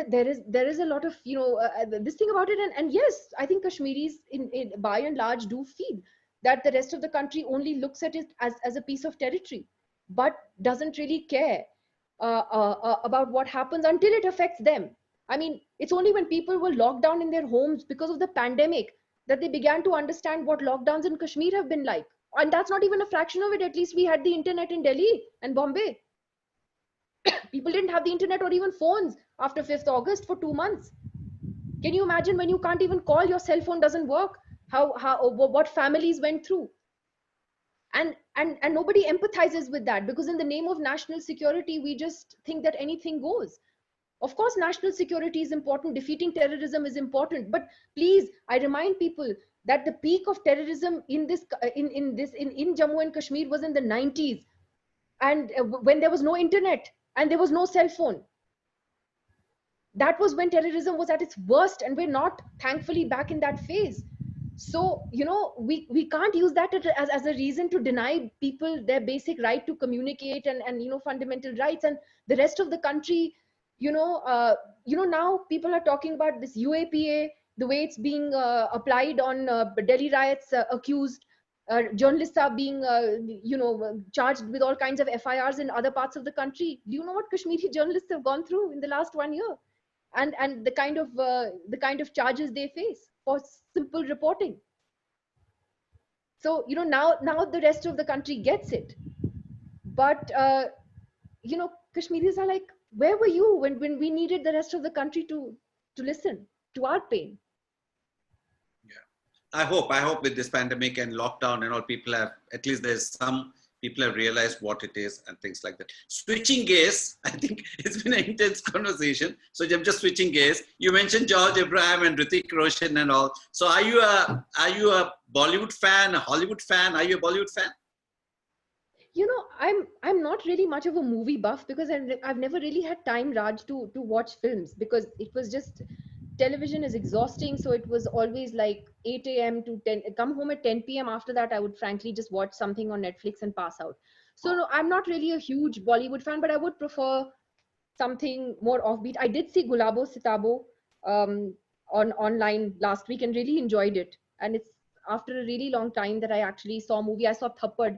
there is a lot of this thing about it, and yes, I think Kashmiris in by and large do feel that the rest of the country only looks at it as a piece of territory, but doesn't really care about what happens until it affects them. I mean, it's only when people were locked down in their homes because of the pandemic that they began to understand what lockdowns in Kashmir have been like. And that's not even a fraction of it. At least we had the internet in Delhi and Bombay. People didn't have the internet or even phones after 5th August for 2 months. Can you imagine when you can't even call, your cell phone doesn't work? What families went through? And nobody empathizes with that, because in the name of national security, we just think that anything goes. Of course, national security is important. Defeating terrorism is important. But please, I remind people that the peak of terrorism in Jammu and Kashmir was in the 90s, and when there was no internet and there was no cell phone. That was when terrorism was at its worst, and we're not, thankfully, back in that phase. So we can't use that as a reason to deny people their basic right to communicate and fundamental rights. And the rest of the country, now people are talking about this UAPA, the way it's being applied on Delhi riots accused journalists are being charged with all kinds of FIRs in other parts of the country. Do you know what Kashmiri journalists have gone through in the last 1 year, and the kind of charges they face for simple reporting? So now the rest of the country gets it, but Kashmiris are like, where were you when we needed the rest of the country to listen to our pain? Yeah. I hope with this pandemic and lockdown and all, people have, at least there's some people have realized what it is and things like that. Switching gears, I think it's been an intense conversation. So I'm just switching gears. You mentioned George Abraham and Hrithik Roshan and all. So are you a Bollywood fan, a Hollywood fan? Are you a Bollywood fan? You know, I'm not really much of a movie buff because I've never really had time, Raj, to watch films, because it was just, television is exhausting. So it was always like 8 a.m. to 10, come home at 10 p.m. After that, I would frankly just watch something on Netflix and pass out. So no, I'm not really a huge Bollywood fan, but I would prefer something more offbeat. I did see Gulabo Sitabo on online last week and really enjoyed it. And it's after a really long time that I actually saw a movie. I saw Thappad,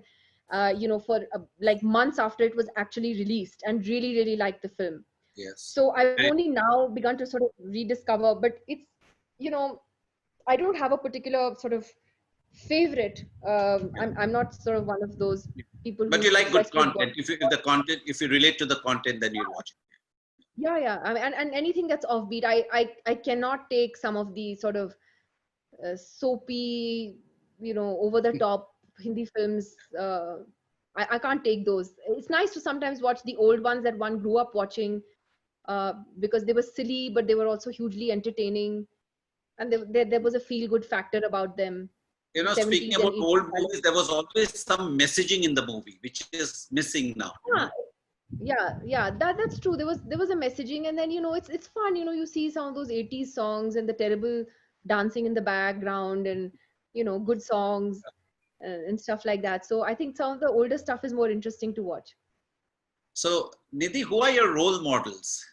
for like months after it was actually released, and really, really liked the film. Yes. So I've only now begun to sort of rediscover, but it's, you know, I don't have a particular sort of favorite. I'm not sort of one of those people But you who's like good obsessed with content. If the content, if you relate to the content, then you'll watch it. yeah. I mean, and anything that's offbeat, I cannot take some of the sort of soapy, over the top Hindi films. I can't take those. It's nice to sometimes watch the old ones that one grew up watching, because they were silly, but they were also hugely entertaining, and there was a feel good factor about them. You know, speaking 70s and about 80s. old movies, there was always some messaging in the movie, which is missing now. You know? Yeah, that's true. There was a messaging, and then it's fun. You see some of those 80s songs and the terrible dancing in the background, and good songs, and stuff like that. So I think some of the older stuff is more interesting to watch. So, Nidhi, who are your role models?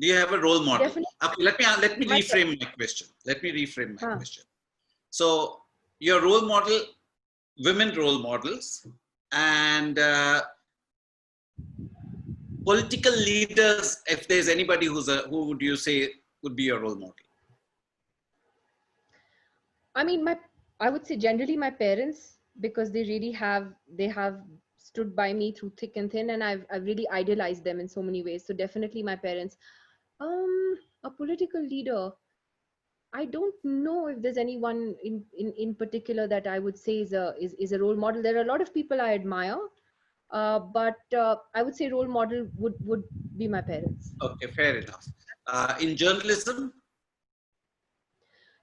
Do you have a role model? Definitely. Okay, let me My reframe my question. Let me reframe my huh. question. So, your role model, women role models, and political leaders. If there's anybody who would you say would be your role model? I mean, I would say generally my parents, because they have stood by me through thick and thin, and I've really idolized them in so many ways. So definitely my parents. A political leader. I don't know if there's anyone in particular that I would say is a role model. There are a lot of people I admire, but I would say role model would be my parents. Okay, fair enough. In journalism,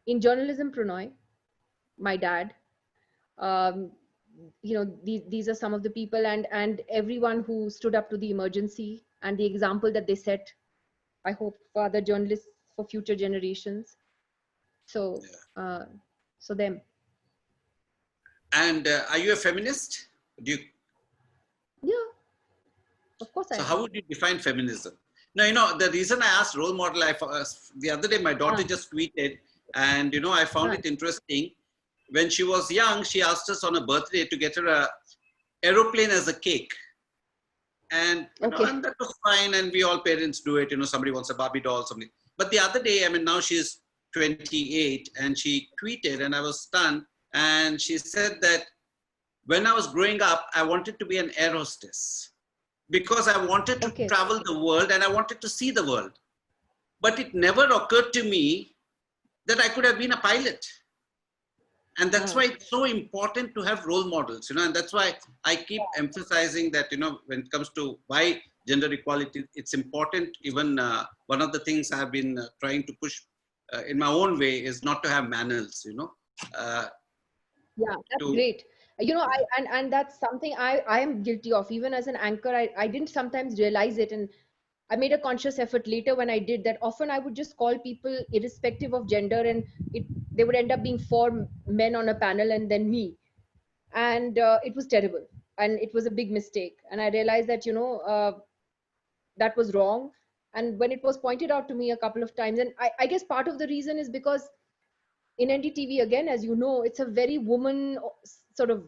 In journalism, Prannoy, my dad. Um, these are some of the people, and everyone who stood up to the emergency and the example that they set, I hope, for other journalists, for future generations. So uh, so them. and are you a feminist? Do you? Yeah, of course I So, am. how would you define feminism? No, the reason I asked role model, the other day my daughter just tweeted, and I found it interesting. When she was young, she asked us on a birthday to get her a aeroplane as a cake. And, and that was fine. And we all parents do it. Somebody wants a Barbie doll, something. But the other day, I mean, now she's 28 and she tweeted and I was stunned. And she said that when I was growing up, I wanted to be an air hostess because I wanted to travel the world and I wanted to see the world. But it never occurred to me that I could have been a pilot. And that's why it's so important to have role models, and that's why I keep emphasizing that, when it comes to why gender equality, it's important. Even one of the things I've been trying to push in my own way is not to have manuals, Yeah, that's great. And that's something I am guilty of. Even as an anchor, I didn't sometimes realize it. And I made a conscious effort later when I did that. Often I would just call people irrespective of gender, and they would end up being four men on a panel and then me. And it was terrible. And it was a big mistake. And I realized that, that was wrong. And when it was pointed out to me a couple of times, and I guess part of the reason is because in NDTV, again, as you know, it's a very woman sort of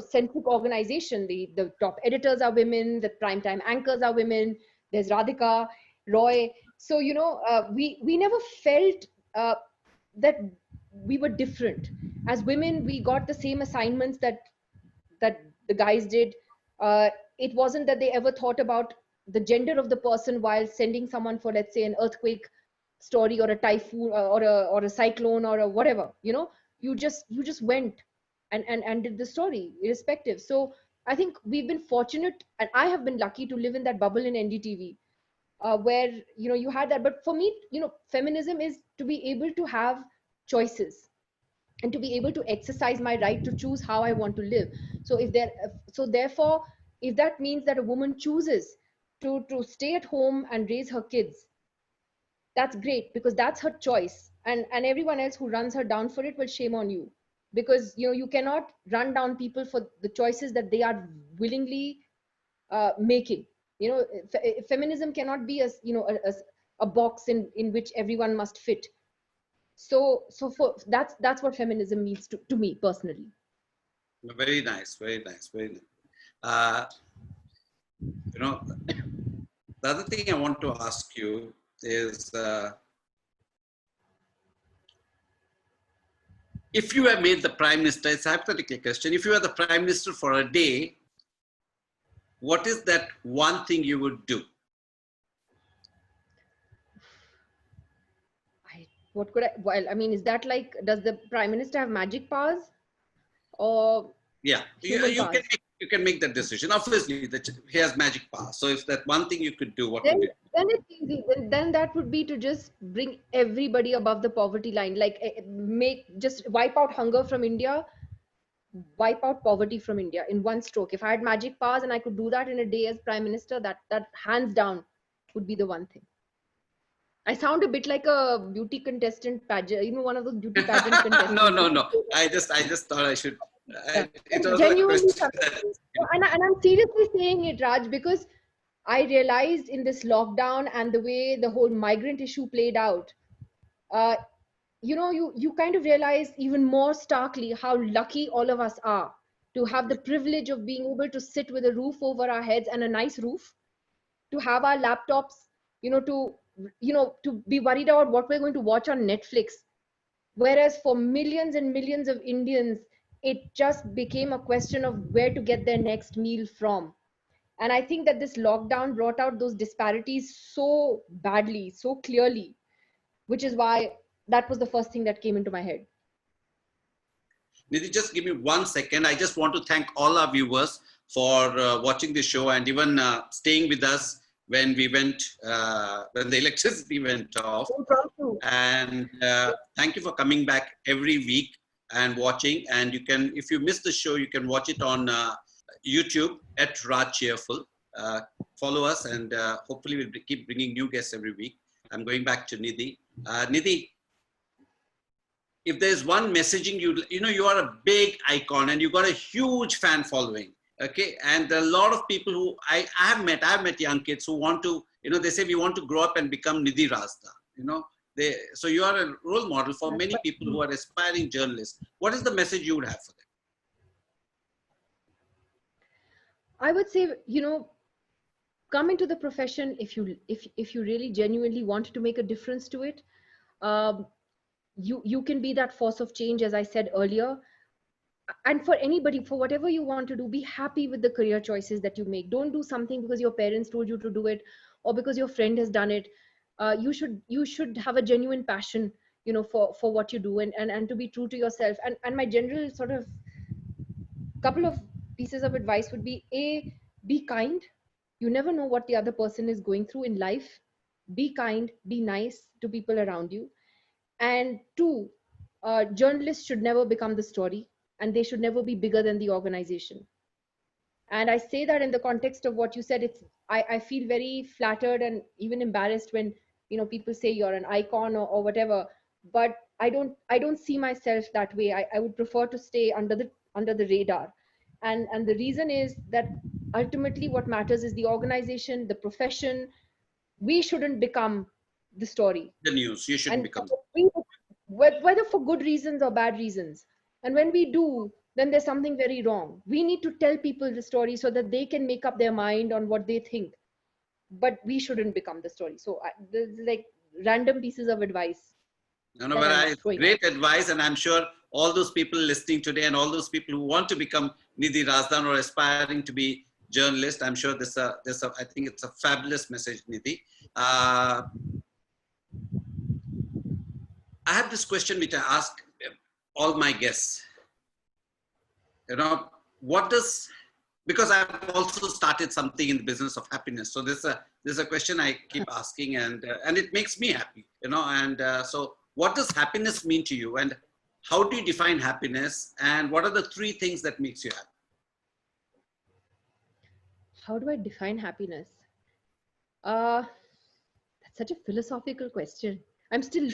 centric organization. The top editors are women, the primetime anchors are women, there's Radhika Roy. So we never felt that we were different as women. We got the same assignments that the guys did. It wasn't that they ever thought about the gender of the person while sending someone for, let's say, an earthquake story or a typhoon or a cyclone or a whatever, you know, you just went and did the story irrespective. So I think we've been fortunate, and I have been lucky to live in that bubble in NDTV, where, you know, you had that. But for me, you know, feminism is to be able to have choices and to be able to exercise my right to choose how I want to live. So so therefore, if that means that a woman chooses to stay at home and raise her kids, that's great, because that's her choice. And everyone else who runs her down for it, well, shame on you, because, you know, you cannot run down people for the choices that they are willingly making. You know, feminism cannot be a box in which everyone must fit. So for that's what feminism means to me personally. Very nice, very nice, very nice. Uh, you know, the other thing I want to ask you is, if you have made the prime minister, it's a hypothetical question. If you are the prime minister for a day, what is that one thing you would do? What could I? Well, I mean, is that like, does the prime minister have magic powers, or Yeah, human powers? you can make that decision. Obviously, that he has magic power. So if that one thing you could do, what Then, would it be? then it's easy. Then that would be to just bring everybody above the poverty line, like just wipe out hunger from India, wipe out poverty from India in one stroke. If I had magic powers and I could do that in a day as prime minister, that hands down would be the one thing. I sound a bit like a beauty contestant pageant, you know, one of those beauty pageant contestants. No. I just thought I should. It was Genuinely a question. and I'm seriously saying it, Raj, because I realized in this lockdown and the way the whole migrant issue played out, uh, you know, you kind of realize even more starkly how lucky all of us are to have the privilege of being able to sit with a roof over our heads, and a nice roof, to have our laptops, to be worried about what we're going to watch on Netflix. Whereas for millions and millions of Indians, it just became a question of where to get their next meal from. And I think that this lockdown brought out those disparities so badly, so clearly, which is why that was the first thing that came into my head. Nidhi, just give me 1 second. I just want to thank all our viewers for watching the show and even staying with us when we went, when the electricity went off. And thank you for coming back every week and watching. And you can, if you missed the show, you can watch it on YouTube at Raj Cheerful. Follow us, and hopefully we'll keep bringing new guests every week. I'm going back to Nidhi. Nidhi, if there's one messaging, you are a big icon and you got a huge fan following. Okay, and there are a lot of people who I've met young kids who want to, they say we want to grow up and become Nidhi Razdan. So you are a role model for many people who are aspiring journalists. What is the message you would have for them? I would say, come into the profession if you really genuinely want to make a difference to it. You can be that force of change, as I said earlier. And for anybody, for whatever you want to do, be happy with the career choices that you make. Don't do something because your parents told you to do it or because your friend has done it. You should have a genuine passion, for what you do, and to be true to yourself. And my general sort of couple of pieces of advice would be: A, be kind. You never know what the other person is going through in life. Be kind, be nice to people around you. And 2, journalists should never become the story, and they should never be bigger than the organization. And I say that in the context of what you said. I feel very flattered and even embarrassed when people say you're an icon or whatever. But I don't see myself that way. I would prefer to stay under the radar. And the reason is that ultimately what matters is the organization, the profession. We shouldn't become the story. The news. You shouldn't become. Whether for good reasons or bad reasons. And when we do, then there's something very wrong. We need to tell people the story so that they can make up their mind on what they think. But we shouldn't become the story. So there's like random pieces of advice. But great advice. And I'm sure all those people listening today and all those people who want to become Nidhi Razdan or aspiring to be journalists, I'm sure I think it's a fabulous message, Nidhi. I have this question which I ask all my guests. You know, what does, because I've also started something in the business of happiness. So this is a question I keep asking, and it makes me happy, you know. And so what does happiness mean to you, and how do you define happiness, and what are the 3 things that makes you happy? How do I define happiness? That's such a philosophical question. I'm still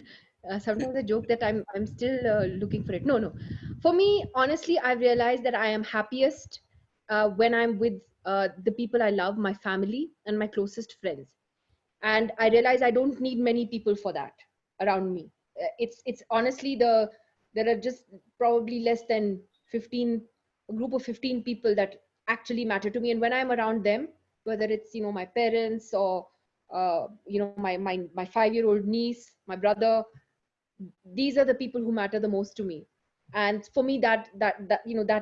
sometimes I joke that I'm still looking for it. No. For me, honestly, I've realized that I am happiest when I'm with the people I love, my family and my closest friends. And I realize I don't need many people for that around me. It's honestly there are just probably less than 15, a group of 15 people that actually matter to me. And when I'm around them, whether it's my parents or my 5-year-old niece, my brother, these are the people who matter the most to me. And for me, that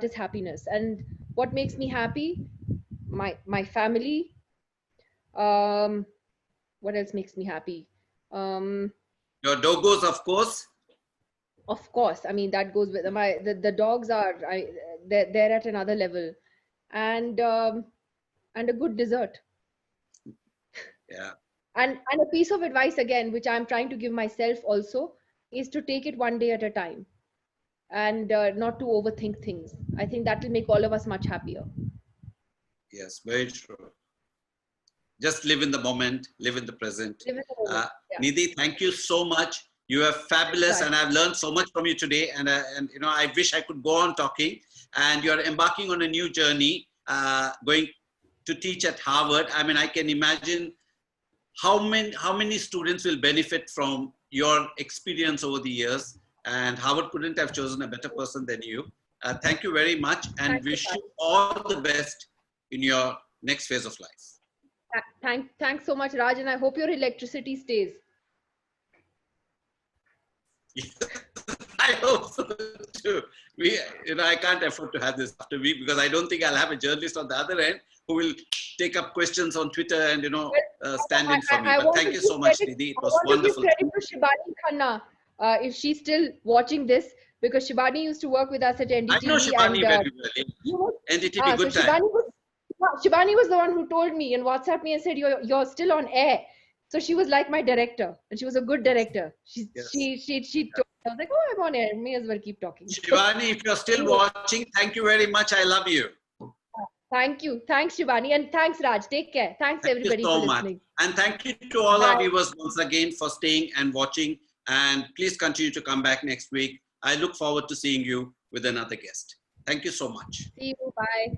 is happiness. And what makes me happy? My family. What else makes me happy? um Your dogos, of course. of course, I mean, that goes with the dogs are they're at another level. And a good dessert. Yeah. And a piece of advice again, which I'm trying to give myself also, is to take it one day at a time, and not to overthink things. I think that will make all of us much happier. Yes, very true. Just live in the moment, live in the present. Live in the moment. Yeah. Nidhi, thank you so much. You are fabulous, and I've learned so much from you today. And I wish I could go on talking. And you are embarking on a new journey, going to teach at Harvard. I mean, I can imagine how many students will benefit from your experience over the years. And Harvard couldn't have chosen a better person than you. Thank you very much, and wish you all the best in your next phase of life. Thanks so much, Raj, and I hope your electricity stays. I hope so too. I can't afford to have this after week, because I don't think I'll have a journalist on the other end who will take up questions on Twitter and stand in for me. But thank you so much, Nidhi. It was wonderful. I want to give credit to Shibani Khanna, if she's still watching this, because Shibani used to work with us at NDTV. I know Shibani very well. NDTV, good time. Shibani was the one who told me and WhatsApped me and said, you're still on air. So she was like my director, and she was a good director. She told me, I was like, oh, I'm on air. May as well keep talking. Shibani, if you're still watching, thank you very much. I love you. Thank you. Thanks, Shibani. And thanks, Raj. Take care. Thanks, everybody, for listening. And thank you to all our viewers once again for staying and watching. And please continue to come back next week. I look forward to seeing you with another guest. Thank you so much. See you. Bye.